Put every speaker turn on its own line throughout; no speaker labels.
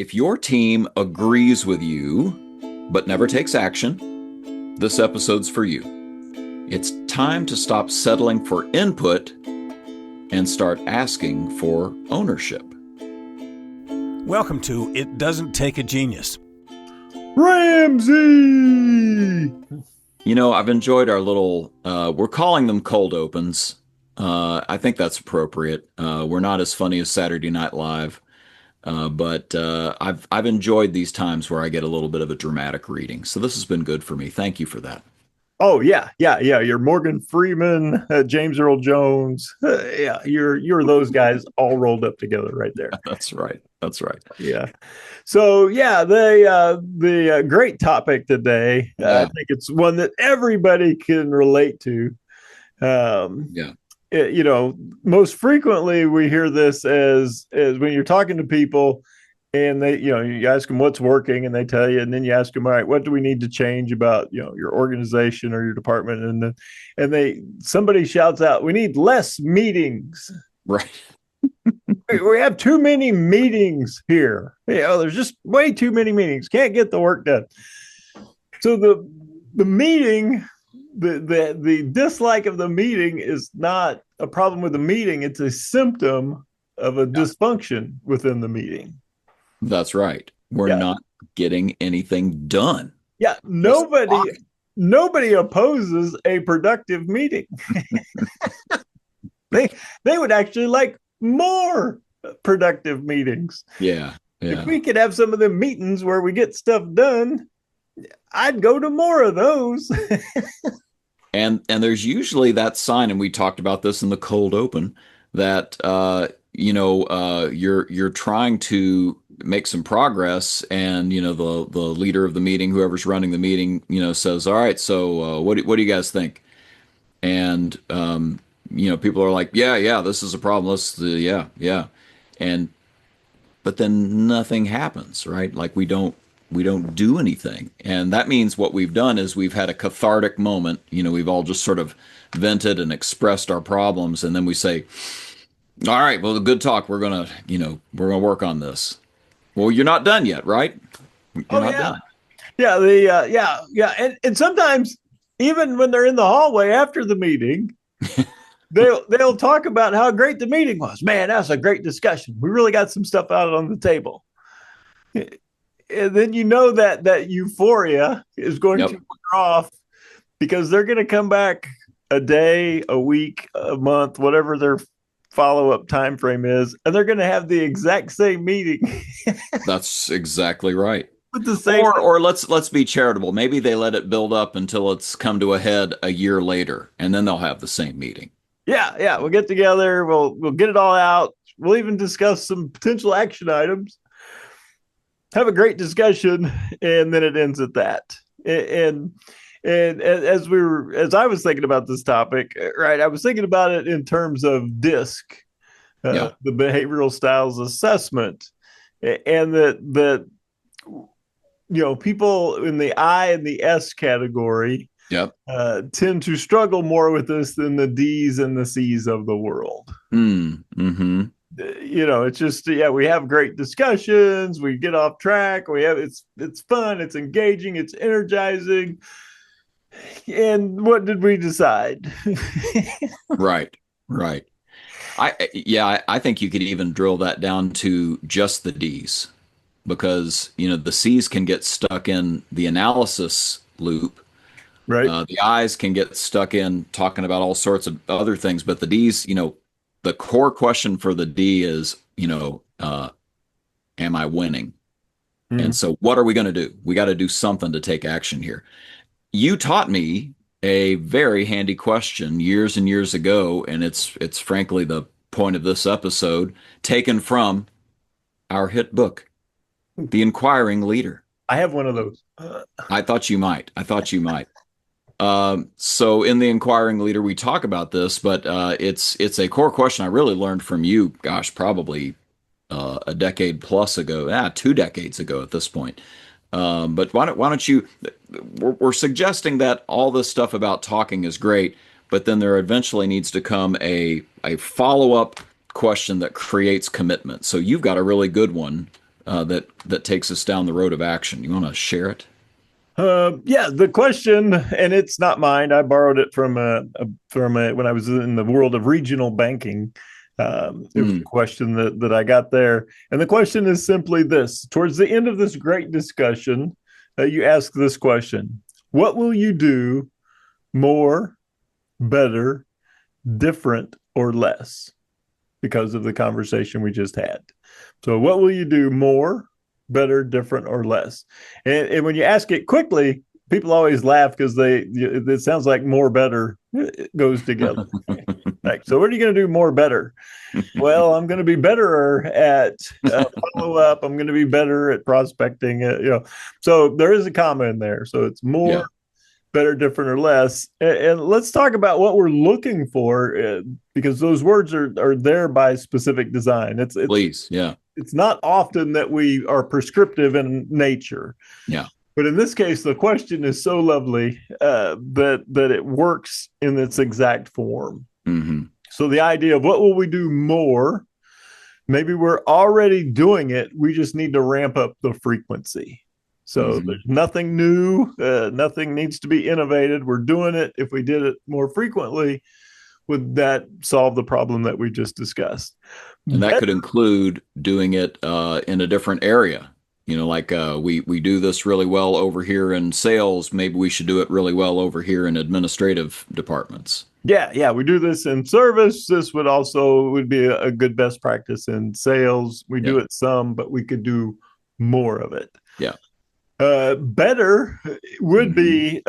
If your team agrees with you but never takes action, this episode's for you. It's time to stop settling for input and start asking for ownership.
Welcome to It Doesn't Take a Genius.
Ramsey!
You know, I've enjoyed our little, we're calling them cold opens. I think that's appropriate. We're not as funny as Saturday Night Live, but I've enjoyed these times where I get a little bit of a dramatic reading. So this has been good for me. Thank you for that.
Oh yeah. You're Morgan Freeman, James Earl Jones. You're those guys all rolled up together right there.
That's right. That's right.
Yeah. So yeah, the great topic today. I think it's one that everybody can relate to. Most frequently we hear this as when you're talking to people and they, you ask them what's working and they tell you, and then you ask them, all right, what do we need to change about, your organization or your department? And somebody shouts out, we need less meetings.
Right.
We have too many meetings here. There's just way too many meetings. Can't get the work done. So the meeting, the dislike of the meeting is not a problem with the meeting. It's a symptom of a dysfunction within the meeting.
That's right. We're not getting anything done.
Yeah. Nobody opposes a productive meeting. They would actually like more productive meetings.
Yeah.
If we could have some of them meetings where we get stuff done, I'd go to more of those.
And there's usually that sign, and we talked about this in the cold open, that you're trying to make some progress, and the leader of the meeting, whoever's running the meeting, says, all right, so what do you guys think? And people are like, yeah, this is a problem. Yeah. But then nothing happens, right? Like we don't do anything. And that means what we've done is we've had a cathartic moment. We've all just sort of vented and expressed our problems. And then we say, all right, well, good talk. We're going to work on this. Well, you're not done yet, right? You're not done.
Yeah. And sometimes even when they're in the hallway after the meeting, they'll talk about how great the meeting was. Man, that's a great discussion. We really got some stuff out on the table. And then that euphoria is going to wear off because they're going to come back a day, a week, a month, whatever their follow-up time frame is, and they're going to have the exact same meeting.
That's exactly right.
With the same
or let's be charitable. Maybe they let it build up until it's come to a head a year later, and then they'll have the same meeting.
Yeah. We'll get together. We'll get it all out. We'll even discuss some potential action items. Have a great discussion, and then it ends at that. And as I was thinking about this topic, right, I was thinking about it in terms of DISC, the behavioral styles assessment, and that people in the I and the S category tend to struggle more with this than the D's and the C's of the world.
Mm-hmm.
It's just, we have great discussions. We get off track. It's fun. It's engaging. It's energizing. And what did we decide?
Right. I think you could even drill that down to just the D's, because, the C's can get stuck in the analysis loop.
Right.
The I's can get stuck in talking about all sorts of other things, but the D's, the core question for the D is, am I winning? Mm-hmm. And so what are we going to do? We got to do something to take action here. You taught me a very handy question years and years ago, and it's frankly the point of this episode, taken from our hit book, The Inquiring Leader.
I have one of those.
I thought you might. So in The Inquiring Leader, we talk about this, but it's a core question I really learned from you, probably a decade plus ago, 2 decades ago at this point. But why don't you, we're suggesting that all this stuff about talking is great, but then there eventually needs to come a follow-up question that creates commitment. So you've got a really good one that takes us down the road of action. You want to share it?
Yeah, the question, and it's not mine. I borrowed it from when I was in the world of regional banking. It was a
Mm,
question that I got there, and the question is simply this: towards the end of this great discussion, you ask this question: What will you do more, better, different, or less because of the conversation we just had? So, what will you do more, better, different, or less? And when you ask it quickly, people always laugh because it sounds like more, better goes together. Like, so what are you going to do more, better? Well, I'm going to be better at follow up. I'm going to be better at prospecting. So there is a comma in there. So it's more,
yeah,
better, different, or less. And let's talk about what we're looking for, because those words are there by specific design.
please. Yeah,
It's not often that we are prescriptive in nature,
yeah.
but in this case, the question is so lovely that it works in its exact form.
Hmm.
So the idea of what will we do more? Maybe we're already doing it. We just need to ramp up the frequency. So
Hmm.
there's nothing new. Nothing needs to be innovated. We're doing it. If we did it more frequently, would that solve the problem that we just discussed?
And that
Better,
could include doing it in a different area. You know, like we do this really well over here in sales. Maybe we should do it really well over here in administrative departments.
yeah. We do this in service. This would be a good best practice in sales. We
Yeah,
do it some, but we could do more of it.
yeah.
Better would
Hmm.
be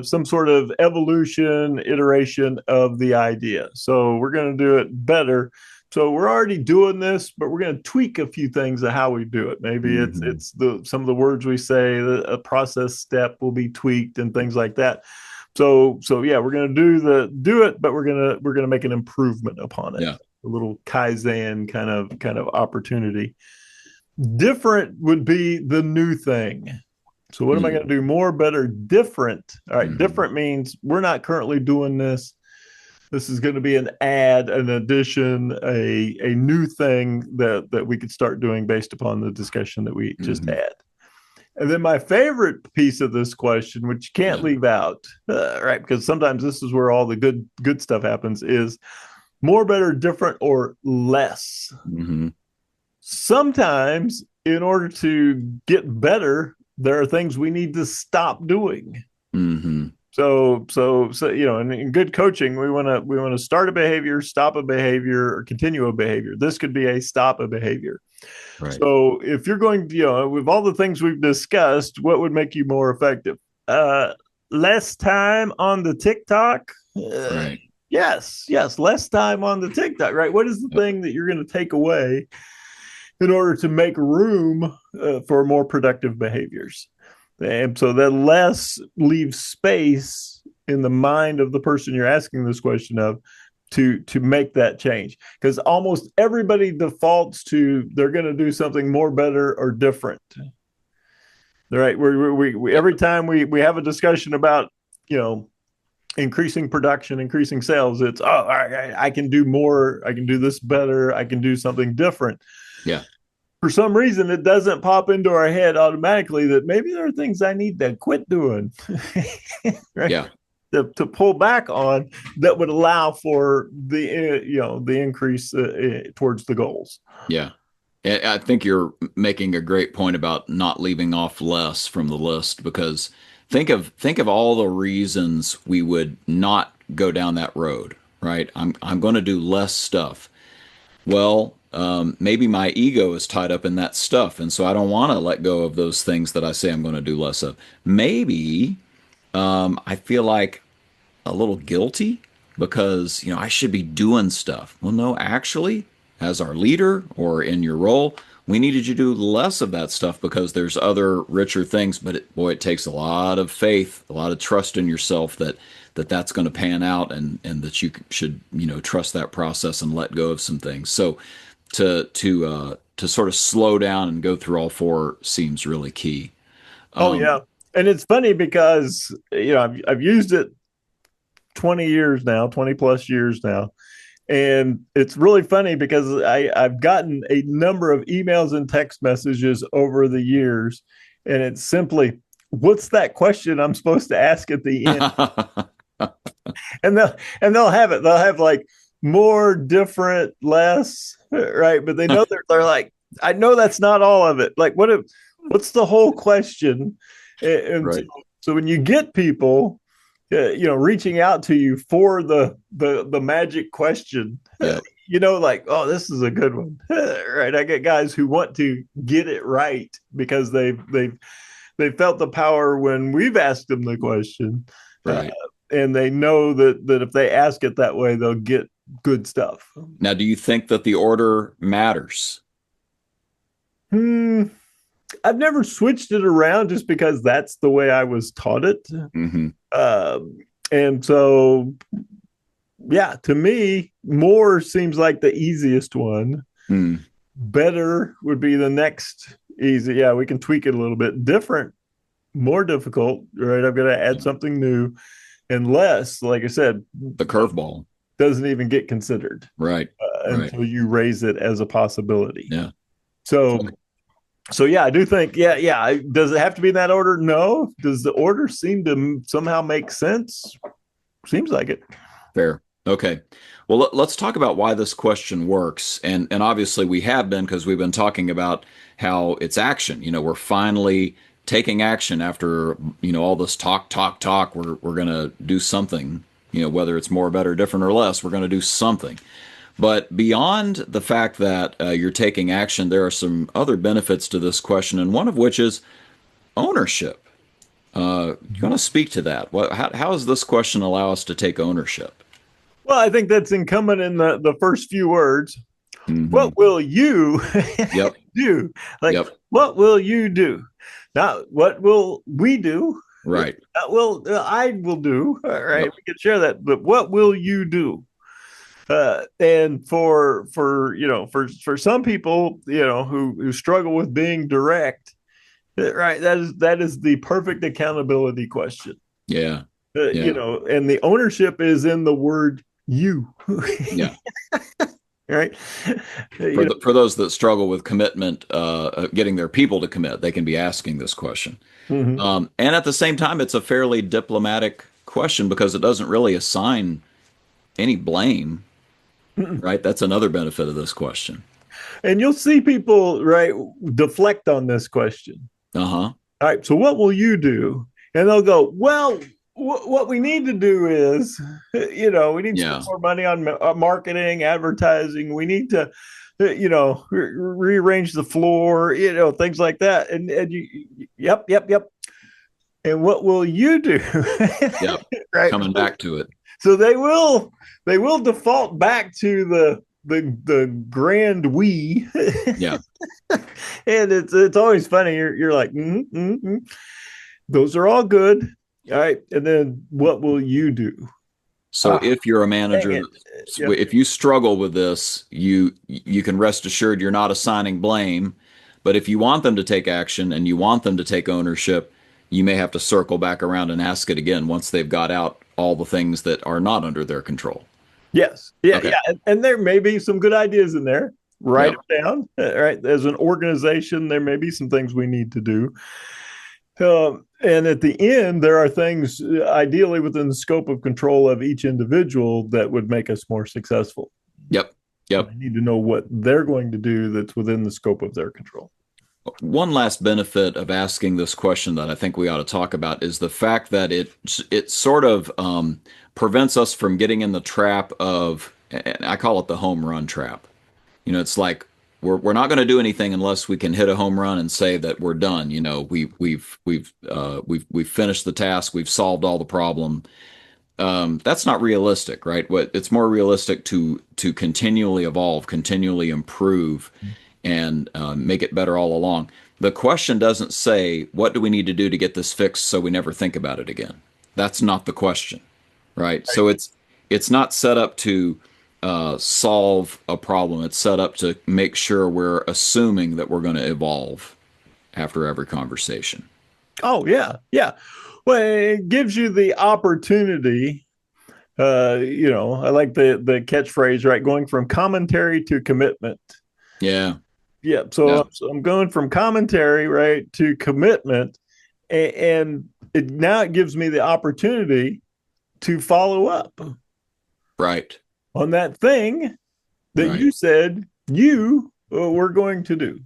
some sort of evolution, iteration of the idea. So we're going to do it better. So we're already doing this, but we're going to tweak a few things of how we do it. Maybe
Hmm.
it's the some of the words we say, a process step will be tweaked and things like that. So yeah, we're going to do it, but we're gonna make an improvement upon it.
Yeah.
A little kaizen kind of opportunity. Different would be the new thing. So what am I going to do more, better, different? All right,
Mm-hmm.
different means we're not currently doing this. This is going to be an add, an addition, a new thing that we could start doing based upon the discussion that we just
Hmm.
had. And then my favorite piece of this question, which you can't
Yeah.
leave out, right? Because sometimes this is where all the good stuff happens, is more, better, different, or less.
Hmm.
Sometimes, in order to get better, there are things we need to stop doing.
Hmm.
So in good coaching, we want to start a behavior, stop a behavior, or continue a behavior. This could be a stop a behavior.
Right.
So if you're going to, with all the things we've discussed, what would make you more effective? Uh, Less time on the TikTok.
Right.
Yes, less time on the TikTok. Right. What is the
Yep.
thing that you're going to take away in order to make room for more productive behaviors? And so that less leaves space in the mind of the person you're asking this question of to make that change, because almost everybody defaults to they're going to do something more, better, or different. Right? We
Yep.
every time we have a discussion about you know increasing production, increasing sales, it's all right, I can do more, I can do this better, I can do something different.
Yeah.
For some reason, it doesn't pop into our head automatically that maybe there are things I need to quit doing, right?
Yeah.
To pull back on that would allow for the increase towards the goals.
Yeah. I think you're making a great point about not leaving off less from the list because think of all the reasons we would not go down that road, right? I'm going to do less stuff. Well, maybe my ego is tied up in that stuff, and so I don't want to let go of those things that I say I'm going to do less of. Maybe I feel like a little guilty because I should be doing stuff. Well, no, actually, as our leader or in your role, we needed you to do less of that stuff because there's other richer things. But boy, it takes a lot of faith, a lot of trust in yourself that's going to pan out, and that you should trust that process and let go of some things. So to sort of slow down and go through all four seems really key.
Oh yeah,
Um,
and it's funny because I've used it 20 years now, 20 plus years now, And it's really funny because I've gotten a number of emails and text messages over the years, and it's simply, what's that question I'm supposed to ask at the end? And they'll have it. They'll have like more, different, less, right? But they know they're like, I know that's not all of it. Like, what's the whole question? And so,
Right.
so when you get people, reaching out to you for the magic question,
Yep.
like, oh, this is a good one, right? I get guys who want to get it right because they felt the power when we've asked them the question, uh,
Right.
and they know that if they ask it that way, they'll get good stuff.
Now, do you think that the order matters?
Hmm. I've never switched it around just because that's the way I was taught it.
Hmm.
And so, yeah, to me, more seems like the easiest one.
Mm.
Better would be the next easy. Yeah, we can tweak it a little bit. Different, more difficult, right? I've got to add something new. And less, like I said,
The curveball.
doesn't even get considered
Right. Right.
until you raise it as a possibility.
Yeah.
So, so yeah, I do think, yeah. Does it have to be in that order? No. Does the order seem to somehow make sense? Seems like it.
Fair. Okay. Well, let's talk about why this question works. And obviously we have been because we've been talking about how it's action. We're finally taking action after, all this talk, talk, talk. We're going to do something, whether it's more, better, different, or less, we're going to do something. But beyond the fact that you're taking action, there are some other benefits to this question, and one of which is ownership. You want to speak to that? How does this question allow us to take ownership?
Well, I think that's incumbent in the first few words.
Hmm.
What will you
Yep.
do? Like,
Yep.
what will you do? Not what will we do?
Right.
I will do. All right,
Yep.
we can share that. But what will you do? And for for some people, who struggle with being direct, right? That is the perfect accountability question.
Yeah. Yeah.
And the ownership is in the word you.
Yeah.
Right?
For those that struggle with commitment, getting their people to commit, they can be asking this question.
Mhm.
And at the same time, it's a fairly diplomatic question because it doesn't really assign any blame, right? That's another benefit of this question.
And you'll see people, right, deflect on this question.
Uh-huh.
All right, so what will you do? And they'll go, well, what we need to do is, we need to spend
Yeah.
more money on marketing, advertising. We need to, rearrange the floor, things like that. And yep. And what will you do?
Yep.
Right.
Coming back to it.
So they will default back to the grand we.
Yeah.
And it's always funny. You're like, those are all good. All right. And then what will you do?
So
Ah,
if you're a
dang
manager,
it. Yep.
if you struggle with this, you can rest assured you're not assigning blame. But if you want them to take action and you want them to take ownership, you may have to circle back around and ask it again once they've got out all the things that are not under their control.
Yes. Yeah.
Okay.
Yeah. And there may be some good ideas in there. Write
Yep.
them down. Right. As an organization, there may be some things we need to do. And at the end, there are things ideally within the scope of control of each individual that would make us more successful.
Yep.
I
Yep.
need to know what they're going to do that's within the scope of their control.
One last benefit of asking this question that I think we ought to talk about is the fact that it sort of prevents us from getting in the trap of, and I call it the home run trap. It's like we're not going to do anything unless we can hit a home run and say that we're done. We've finished the task, we've solved all the problem. That's not realistic, right? What it's more realistic to continually evolve, continually improve, and make it better all along. The question doesn't say what do we need to do to get this fixed so we never think about it again. That's not the question, right? So it's not set up to solve a problem. It's set up to make sure we're assuming that we're going to evolve after every conversation.
Oh, yeah. Yeah. Well, it gives you the opportunity I like the catchphrase, right? Going from commentary to commitment.
Yeah.
Yeah.
Yeah.
So I'm going from commentary, right, to commitment. And now it gives me the opportunity to follow up
Right.
on that thing that
Right.
you said you were going to do.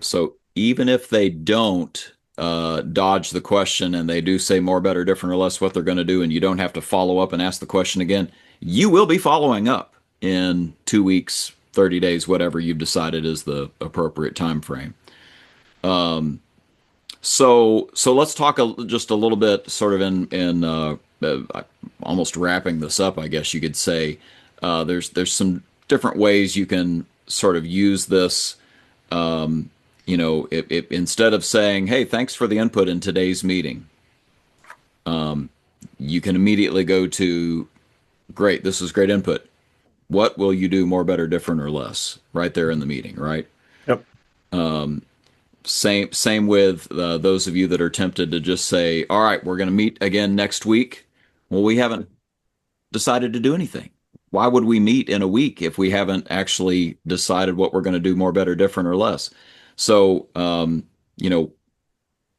So even if they don't dodge the question and they do say more, better, different, or less what they're going to do, and you don't have to follow up and ask the question again, you will be following up in 2 weeks, 30 days, whatever you've decided is the appropriate time frame. So let's talk just a little bit, sort of almost wrapping this up. I guess you could say there's some different ways you can sort of use this. Instead of saying, "Hey, thanks for the input in today's meeting," you can immediately go to, "Great, this is great input. What will you do more, better, different, or less?" Right there in the meeting, right?
Yep.
Same with those of you that are tempted to just say, "All right, we're going to meet again next week." Well, we haven't decided to do anything. Why would we meet in a week if we haven't actually decided what we're going to do more, better, different, or less? So,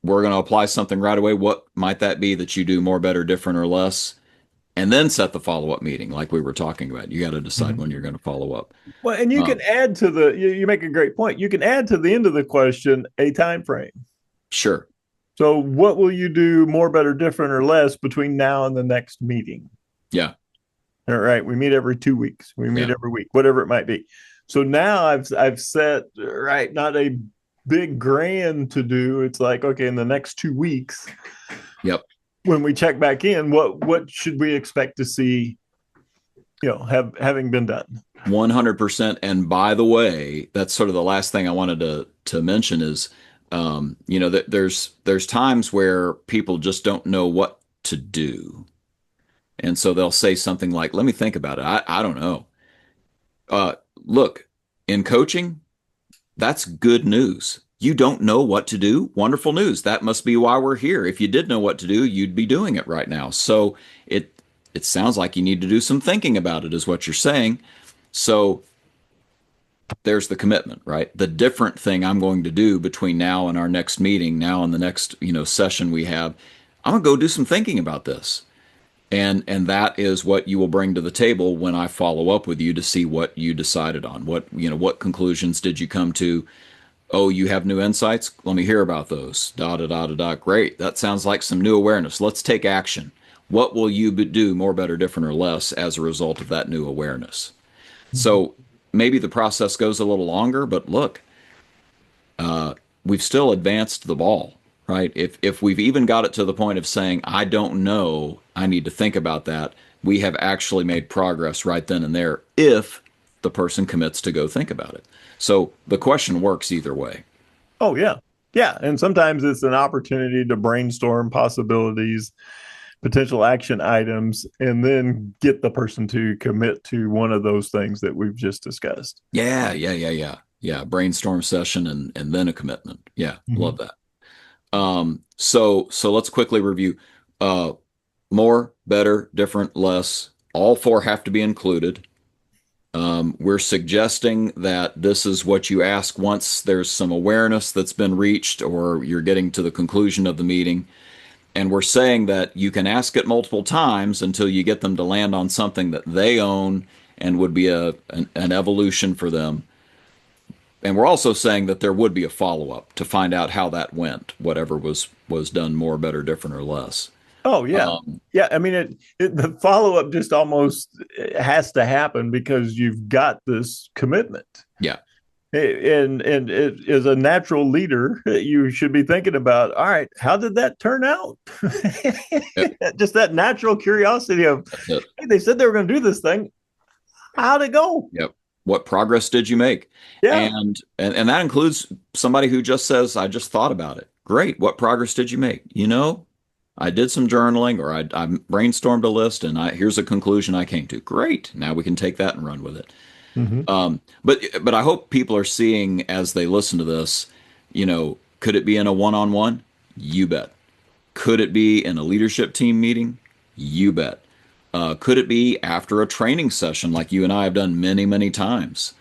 we're going to apply something right away. What might that be that you do more, better, different, or less? And then set the follow up meeting like we were talking about. You got to decide
Mm-hmm.
when you're going to follow up.
Well, and you
Uh,
can add to you make a great point. You can add to the end of the question a time frame.
sure.
So, what will you do more, better, different, or less between now and the next meeting?
Yeah.
All right, we meet every 2 weeks. We meet
Yeah.
every week, whatever it might be. So now I've set right, not a big grand to do. It's like, okay, in the next 2 weeks,
Yep.
when we check back in, what should we expect to see? Having been done.
100%. And by the way, that's sort of the last thing I wanted to mention is, that there's times where people just don't know what to do, and so they'll say something like, "Let me think about it. I don't know." Look, in coaching, that's good news. You don't know what to do. Wonderful news. That must be why we're here. If you did know what to do, you'd be doing it right now. So it sounds like you need to do some thinking about it, is what you're saying. So there's the commitment, right? The different thing I'm going to do between now and our next meeting, now and the next, session we have, I'm gonna go do some thinking about this. And that is what you will bring to the table when I follow up with you to see what you decided on. What conclusions did you come to? Oh, you have new insights? Let me hear about those. Da da da da da. Great. That sounds like some new awareness. Let's take action. What will you do more, better, different, or less as a result of that new awareness? So maybe the process goes a little longer, but look, we've still advanced the ball, right? If we've even got it to the point of saying, "I don't know, I need to think about that," we have actually made progress right then and there if the person commits to go think about it. So the question works either way.
Oh yeah, yeah. And sometimes it's an opportunity to brainstorm possibilities, potential action items, and then get the person to commit to one of those things that we've just discussed.
Yeah, yeah, yeah, yeah. Yeah, brainstorm session and then a commitment. Yeah,
Mm-hmm.
love that. So let's quickly review. Uh, More, better, different, less. All four have to be included. We're suggesting that this is what you ask once there's some awareness that's been reached or you're getting to the conclusion of the meeting. And we're saying that you can ask it multiple times until you get them to land on something that they own and would be an evolution for them. And we're also saying that there would be a follow up to find out how that went, whatever was done more, better, different, or less.
Oh yeah, yeah. I mean, the follow up just almost has to happen because you've got this commitment.
Yeah.
And it, as a natural leader, you should be thinking about, all right, how did that turn out?
Yep.
Just that natural curiosity of,
That's it.
hey, they said they were going to do this thing. How'd it go?
Yep. What progress did you make?
Yeah.
And that includes somebody who just says, "I just thought about it." Great. What progress did you make? I did some journaling, or I brainstormed a list, and here's a conclusion I came to. Great. Now we can take that and run with it.
Mm-hmm.
But I hope people are seeing as they listen to this, could it be in a one-on-one? You bet. Could it be in a leadership team meeting? You bet. Could it be after a training session like you and I have done many, many times?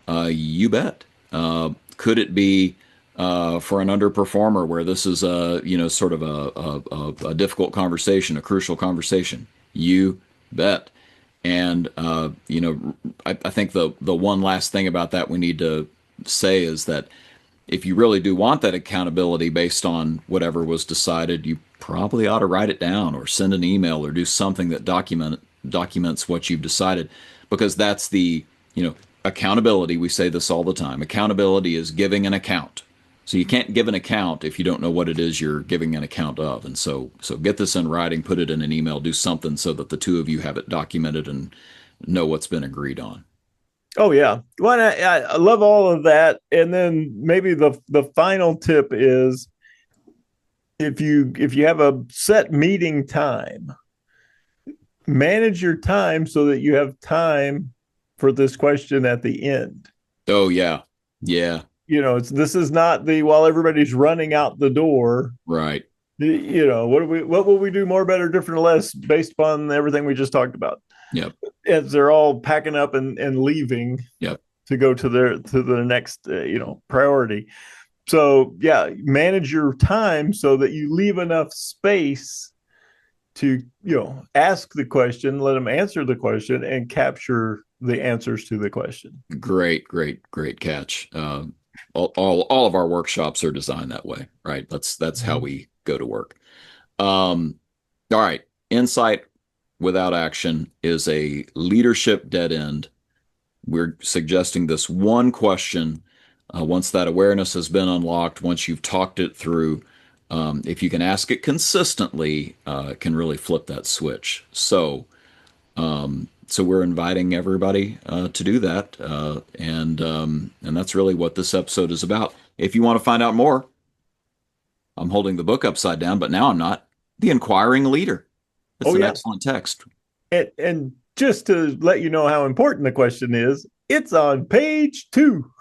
You bet. Could it be for an underperformer where this is a sort of a difficult conversation, a crucial conversation? You bet. And I think the one last thing about that we need to say is that if you really do want that accountability based on whatever was decided, you probably ought to write it down or send an email or do something that documents what you've decided, because that's accountability. We say this all the time. Accountability is giving an account. So you can't give an account if you don't know what it is you're giving an account of. And so get this in writing, put it in an email, do something so that the two of you have it documented and know what's been agreed on.
Oh yeah. Well, I love all of that. And then maybe the final tip is if you have a set meeting time, manage your time so that you have time for this question at the end.
Oh yeah. Yeah.
This is not the while everybody's running out the door.
Right.
What will we do more, better, different, or less based upon everything we just talked about?
Yep.
As they're all packing up and leaving
Yep.
to go to the next priority. So yeah, manage your time so that you leave enough space to ask the question, let them answer the question, and capture the answers to the question.
Great, great, great catch. All of our workshops are designed that way, right? That's how we go to work. All right. Insight without action is a leadership dead end. We're suggesting this one question. Once that awareness has been unlocked, once you've talked it through, if you can ask it consistently, it can really flip that switch. So we're inviting everybody to do that, and that's really what this episode is about. If you want to find out more, I'm holding the book upside down, but now I'm not. The Inquiring Leader. It's an excellent text.
And just to let you know how important the question is, it's on page 2.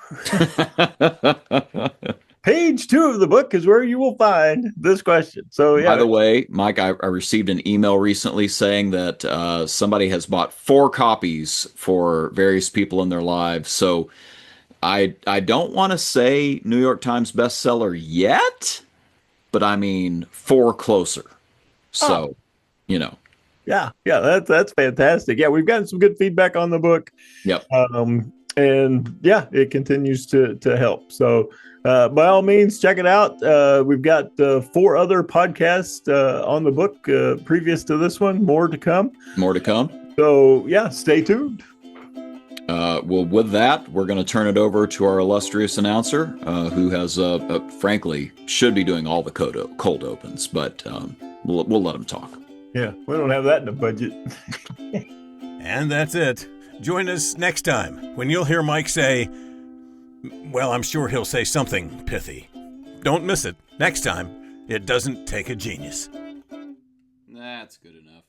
Page 2 of the book is where you will find this question. So yeah.
By the way, Mike, I received an email recently saying that somebody has bought 4 copies for various people in their lives. So I don't want to say New York Times bestseller yet, but I mean 4 closer. So,
Yeah, that's fantastic. Yeah, we've gotten some good feedback on the book.
Yep.
And yeah, it continues to help. So by all means, check it out. We've got 4 other podcasts on the book previous to this one. More to come.
More to come.
So yeah, stay tuned.
Well, with that, we're going to turn it over to our illustrious announcer, who has, frankly, should be doing all the cold opens, but we'll let him talk.
Yeah, we don't have that in the budget.
And that's it. Join us next time when you'll hear Mike say, well, I'm sure he'll say something pithy. Don't miss it. Next time, it doesn't take a genius.
That's good enough.